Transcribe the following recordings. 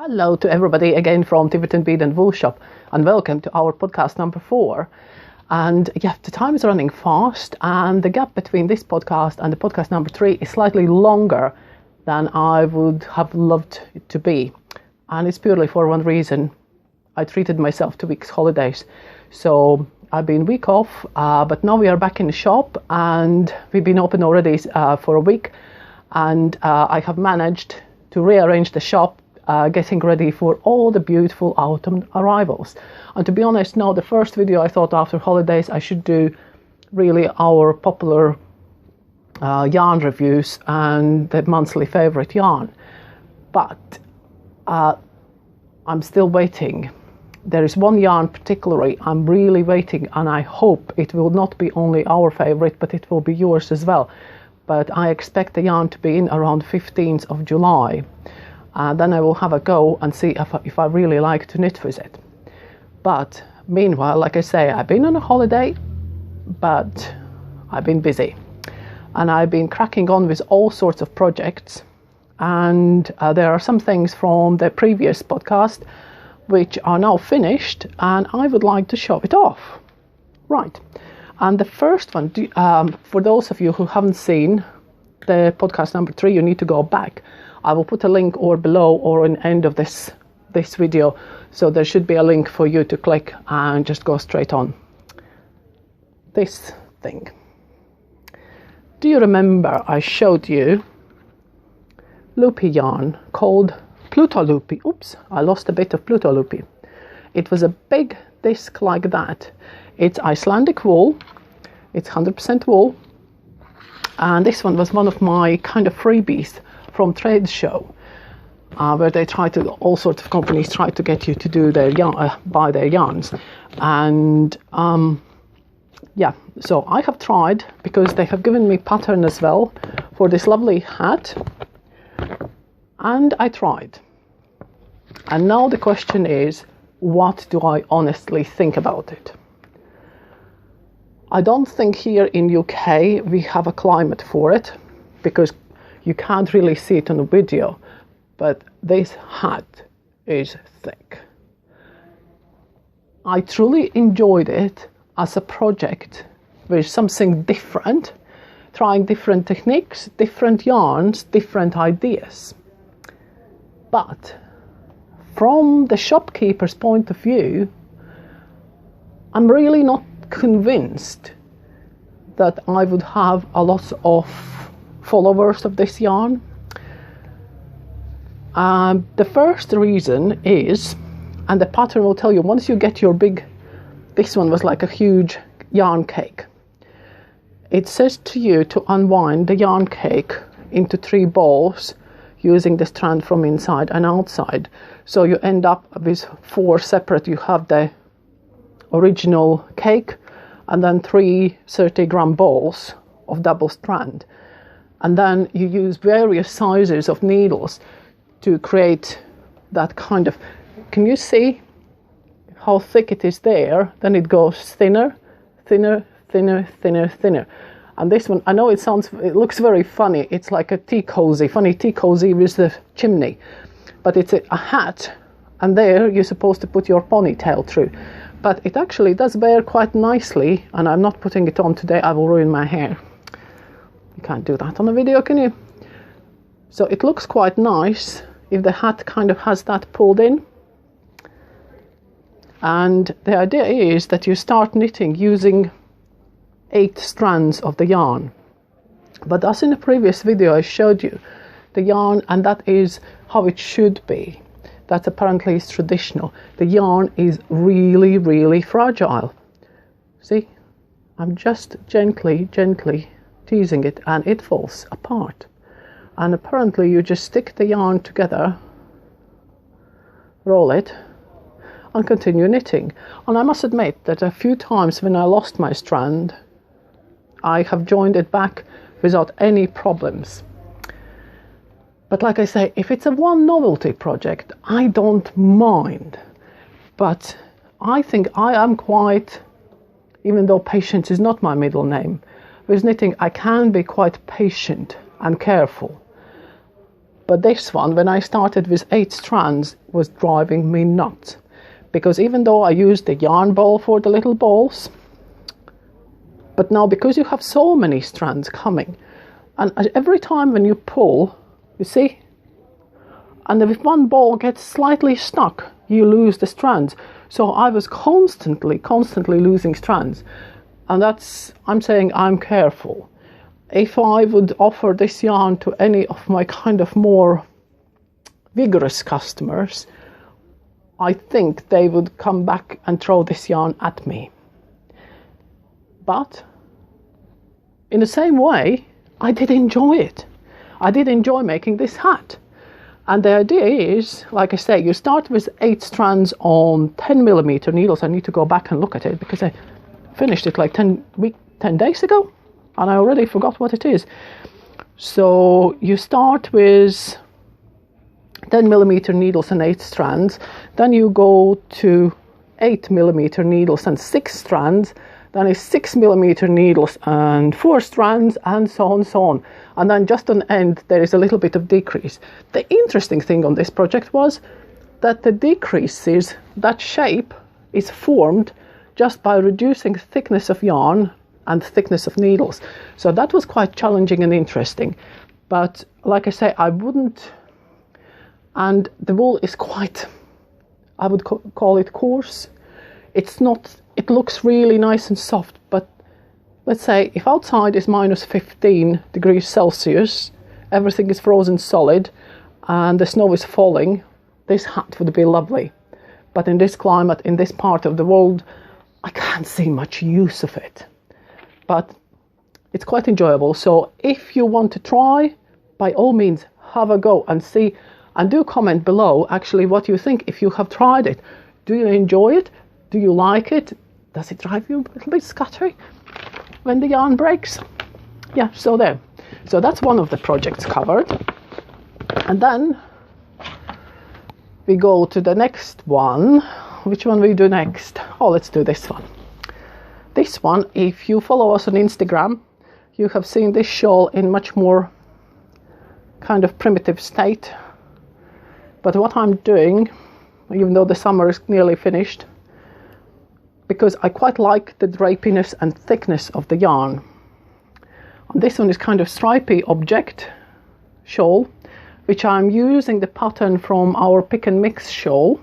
Hello to everybody again from Tiverton, Bead and Wool Shop, and welcome to our podcast number 4. And yeah, the time is running fast, and the gap between this podcast and the podcast number 3 is slightly longer than I would have loved it to be. And it's purely for one reason. I treated myself 2 weeks holidays. So I've been week off, but now we are back in the shop, and we've been open already for a week. And I have managed to rearrange the shop, getting ready for all the beautiful autumn arrivals. And to be honest, now the first video I thought after holidays I should do really our popular yarn reviews and the monthly favorite yarn. But I'm still waiting. There is one yarn particularly I'm really waiting, and I hope it will not be only our favorite, but it will be yours as well. But I expect the yarn to be in around 15th of July. Then I will have a go and see if I really like to knit with it. But meanwhile, like I say, I've been on a holiday, but I've been busy. And I've been cracking on with all sorts of projects. And there are some things from the previous podcast which are now finished, and I would like to show it off. Right. And the first one, for those of you who haven't seen the podcast number 3, you need to go back. I will put a link or below or in the end of this video, so there should be a link for you to click and just go straight on. This thing. Do you remember I showed you loopy yarn called Pluto Loopy? Oops, I lost a bit of Pluto Loopy. It was a big disc like that. It's Icelandic wool. It's 100% wool. And this one was one of my kind of freebies from trade show, where they all sorts of companies try to get you to do their buy their yarns. And yeah, so I have tried, because they have given me pattern as well for this lovely hat, and I tried. And now the question is, what do I honestly think about it? I don't think here in UK we have a climate for it, because you can't really see it on the video, but this hat is thick. I truly enjoyed it as a project with something different, trying different techniques, different yarns, different ideas. But from the shopkeeper's point of view, I'm really not convinced that I would have a lot of followers of this yarn. The first reason is, and the pattern will tell you, once you get your big, this one was like a huge yarn cake. It says to you to unwind the yarn cake into 3 balls using the strand from inside and outside. So you end up with 4 separate, you have the original cake and then 3 30-gram balls of double strand. And then you use various sizes of needles to create that kind of, can you see how thick it is there? Then it goes thinner, thinner, thinner, thinner, thinner. And this one, I know it looks very funny. It's like a tea cozy, funny tea cozy with the chimney. But it's a hat, and there you're supposed to put your ponytail through. But it actually does wear quite nicely, and I'm not putting it on today, I will ruin my hair. You can't do that on a video, can you? So it looks quite nice if the hat kind of has that pulled in. And the idea is that you start knitting using 8 strands of the yarn. But as in the previous video I showed you the yarn, and that is how it should be. That apparently is traditional. The yarn is really, really fragile. See? I'm just gently teasing it, and it falls apart. And apparently you just stick the yarn together, roll it, and continue knitting. And I must admit that a few times when I lost my strand, I have joined it back without any problems. But like I say, if it's a one novelty project, I don't mind. But I think I am quite, even though patience is not my middle name, with knitting I can be quite patient and careful. But this one, when I started with 8 strands, was driving me nuts. Because even though I used the yarn ball for the little balls, but now because you have so many strands coming, and every time when you pull, you see, and if one ball gets slightly stuck, you lose the strands. So I was constantly losing strands. And I'm saying I'm careful. If I would offer this yarn to any of my kind of more vigorous customers, I think they would come back and throw this yarn at me. But in the same way, I did enjoy it. I did enjoy making this hat. And the idea is, like I say, you start with 8 strands on 10mm needles. I need to go back and look at it because I finished it like 10 days ago and I already forgot what it is. So you start with 10mm needles and 8 strands. Then you go to 8mm needles and 6 strands. Then it's 6mm needles and 4 strands, and so on. And then just on the end, there is a little bit of decrease. The interesting thing on this project was that the decreases, that shape is formed just by reducing thickness of yarn and thickness of needles. So that was quite challenging and interesting. But like I say, I wouldn't, and the wool is quite, I would call it coarse. It's not, it looks really nice and soft, but let's say if outside is minus 15 degrees Celsius, everything is frozen solid and the snow is falling, this hat would be lovely. But in this climate, in this part of the world, I can't see much use of it. But it's quite enjoyable. So if you want to try, by all means, have a go and see, and do comment below actually what you think if you have tried it. Do you enjoy it? Do you like it? Does it drive you a little bit scattery when the yarn breaks? Yeah, so there. So that's one of the projects covered. And then we go to the next one. Which one we do next? Oh, let's do this one. This one, if you follow us on Instagram, you have seen this shawl in much more kind of primitive state. But what I'm doing, even though the summer is nearly finished, because I quite like the drapiness and thickness of the yarn. And this one is kind of stripy object shawl, which I'm using the pattern from our pick and mix shawl,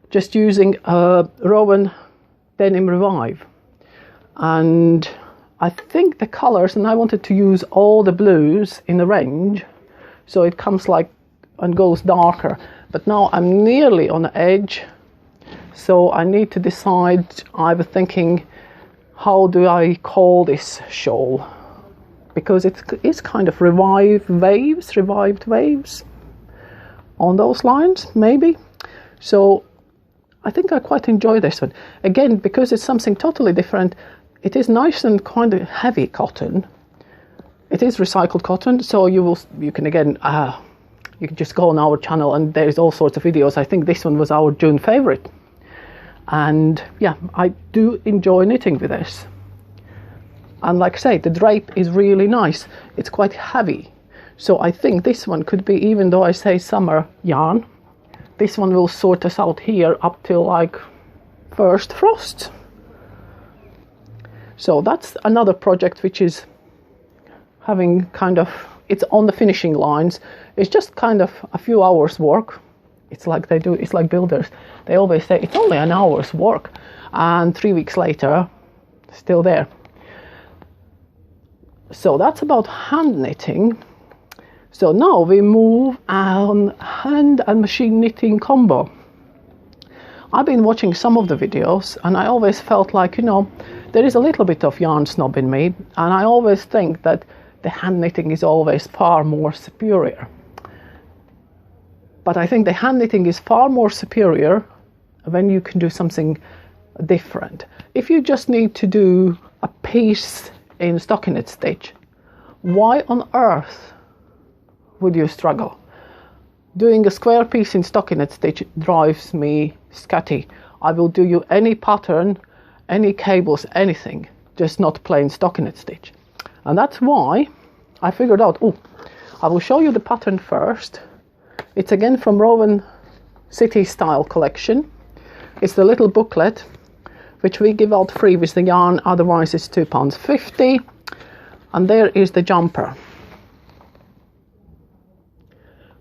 just using a Rowan Denim Revive. And I think the colors, and I wanted to use all the blues in the range, so it comes like and goes darker. But now I'm nearly on the edge, so I need to decide. I was thinking, how do I call this shawl? Because it is kind of revived waves on those lines, maybe. So I think I quite enjoy this one. Again, because it's something totally different, it is nice and kind of heavy cotton. It is recycled cotton, so you can again, you can just go on our channel and there's all sorts of videos. I think this one was our June favorite. And yeah, I do enjoy knitting with this. And like I say, the drape is really nice. It's quite heavy. So I think this one could be, even though I say summer yarn, this one will sort us out here up till like first frost. So that's another project which is having kind of, it's on the finishing lines. It's just kind of a few hours work. It's like they do, it's like builders. They always say it's only an hour's work, and 3 weeks later, still there. So that's about hand knitting. So now we move on hand and machine knitting combo. I've been watching some of the videos and I always felt like, you know, there is a little bit of yarn snob in me, and I always think that the hand knitting is always far more superior. But I think the hand knitting is far more superior when you can do something different. If you just need to do a piece in stockinette stitch, why on earth would you struggle? Doing a square piece in stockinette stitch drives me scatty. I will do you any pattern, any cables, anything, just not plain stockinette stitch. And that's why I figured out, I will show you the pattern first. It's again from Rowan City Style collection. It's the little booklet which we give out free with the yarn, otherwise it's £2.50. And there is the jumper.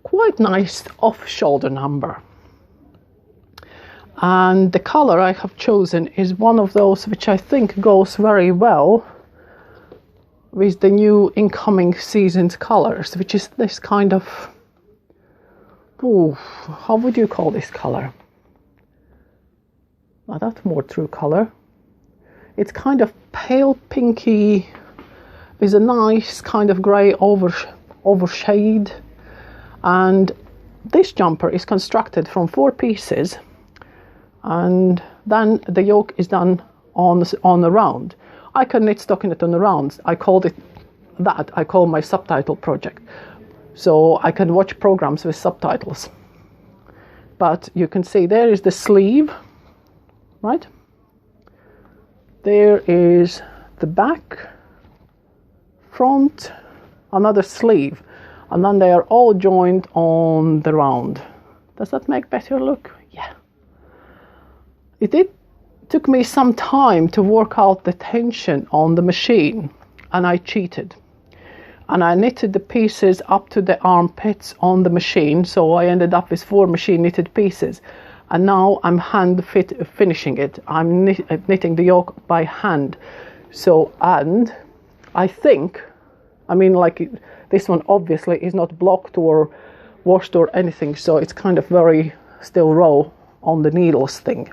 Quite nice off-shoulder number. And the color I have chosen is one of those which I think goes very well with the new incoming season's colors, which is this kind of, how would you call this color? Now that's more true color. It's kind of pale pinky with a nice kind of grey overshade. And this jumper is constructed from 4 pieces, and then the yoke is done on the round. I can knit stockinette on the rounds. I called it that. I call my subtitle project. So I can watch programs with subtitles. But you can see there is the sleeve, right? There is the back, front, another sleeve, and then they are all joined on the round. Does that make better look? Yeah. It took me some time to work out the tension on the machine, and I cheated. And I knitted the pieces up to the armpits on the machine, so I ended up with 4 machine knitted pieces. And now I'm finishing it. I'm knitting the yoke by hand. So, and I think, this one obviously is not blocked or washed or anything, so it's kind of very still raw on the needles thing.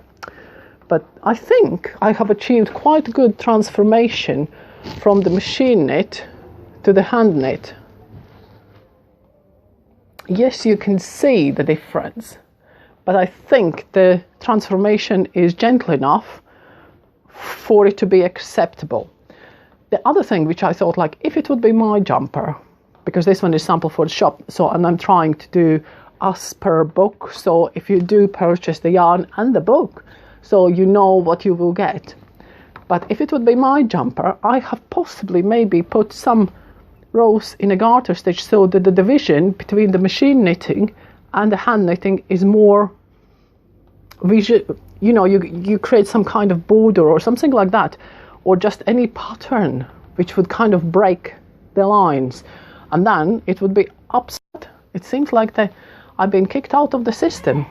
But I think I have achieved quite good transformation from the machine knit to the hand knit. Yes, you can see the difference, but I think the transformation is gentle enough for it to be acceptable. The other thing which I thought, like, if it would be my jumper, because this one is sample for the shop, so, and I'm trying to do as per book, so if you do purchase the yarn and the book, so you know what you will get. But if it would be my jumper, I have possibly maybe put some rows in a garter stitch so that the division between the machine knitting and the hand knitting is more visual. You know, you create some kind of border or something like that, or just any pattern which would kind of break the lines, and then it would be upset. It seems like I've been kicked out of the system.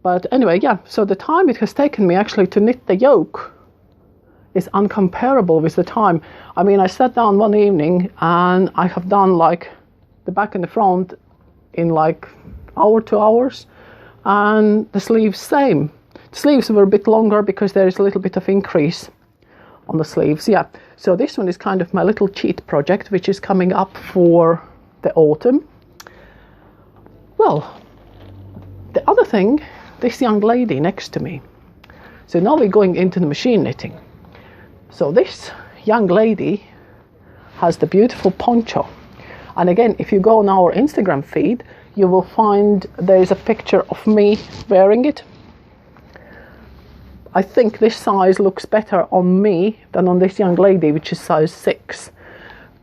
But anyway, yeah, so the time it has taken me actually to knit the yoke is uncomparable with the time. I mean, I sat down one evening and I have done like the back and the front in like hour, 2 hours, and the sleeves same. The sleeves were a bit longer because there is a little bit of increase on the sleeves, yeah. So this one is kind of my little cheat project, which is coming up for the autumn. Well, the other thing, this young lady next to me. So now we're going into the machine knitting. So this young lady has the beautiful poncho. And again, if you go on our Instagram feed, you will find there is a picture of me wearing it. I think this size looks better on me than on this young lady, which is size 6.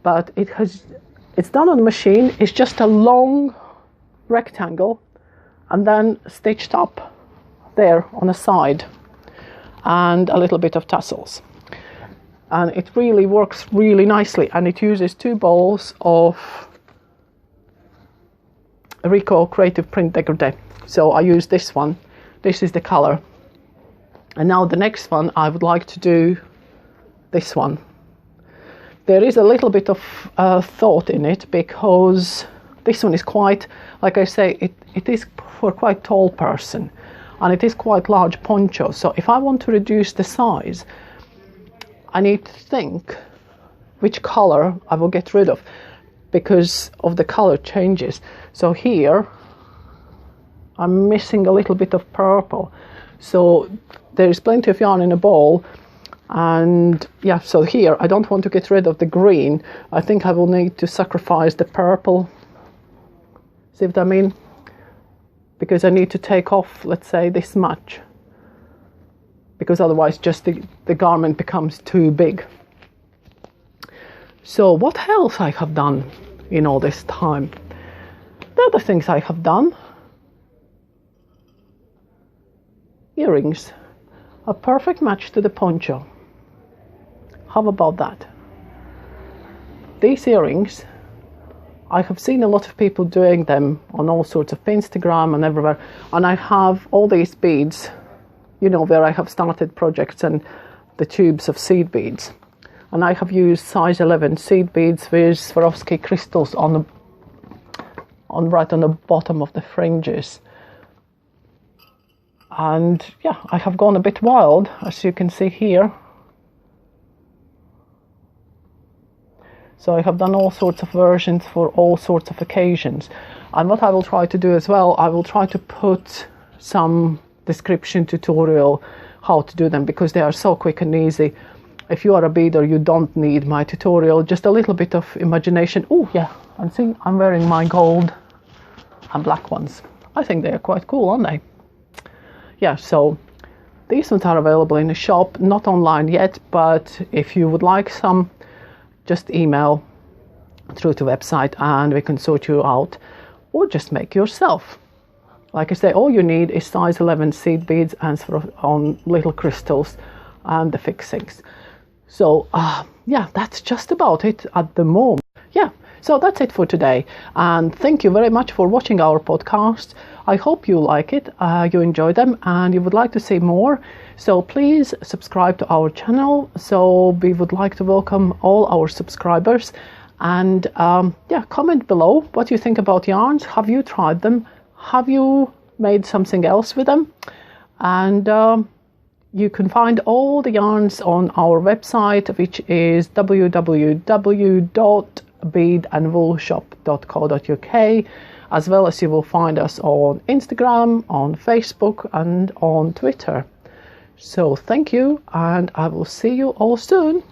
But it's done on the machine. It's just a long rectangle and then stitched up there on the side and a little bit of tassels. And it really works really nicely, and it uses 2 balls of Rico Creative Print Dégradé. So I use this one. This is the color. And now the next one, I would like to do this one. There is a little bit of thought in it, because this one is quite, like I say, it is for a quite tall person, and it is quite large poncho. So if I want to reduce the size, I need to think which color I will get rid of because of the color changes. So here I'm missing a little bit of purple. So there is plenty of yarn in a ball, and yeah, so here I don't want to get rid of the green. I think I will need to sacrifice the purple. See what I mean? Because I need to take off, let's say, this much, because otherwise just the garment becomes too big. So what else I have done in all this time. The other things I have done: earrings, a perfect match to the poncho. How about that? These earrings, I have seen a lot of people doing them on all sorts of Instagram and everywhere, and I have all these beads, you know, where I have started projects, and the tubes of seed beads, and I have used size 11 seed beads with Swarovski crystals right on the bottom of the fringes. And yeah, I have gone a bit wild, as you can see here. So I have done all sorts of versions for all sorts of occasions. And what I will try to do as well, I will try to put some description tutorial how to do them, because they are so quick and easy. If you are a beader, you don't need my tutorial, just a little bit of imagination. Oh yeah, and see, I'm wearing my gold and black ones. I think they are quite cool, aren't they? Yeah, so these ones are available in the shop, not online yet, but if you would like some, just email through the website and we can sort you out, or just make yourself. Like I say, all you need is size 11 seed beads and on little crystals and the fixings. So yeah, that's just about it at the moment. Yeah, so that's it for today, and thank you very much for watching our podcast. I hope you like it, you enjoy them, and you would like to see more. So please subscribe to our channel. So we would like to welcome all our subscribers, and yeah, comment below what you think about yarns. Have you tried them? Have you made something else with them? And you can find all the yarns on our website, which is www.beadandwoolshop.co.uk, as well as you will find us on Instagram, on Facebook, and on Twitter. So thank you, and I will see you all soon.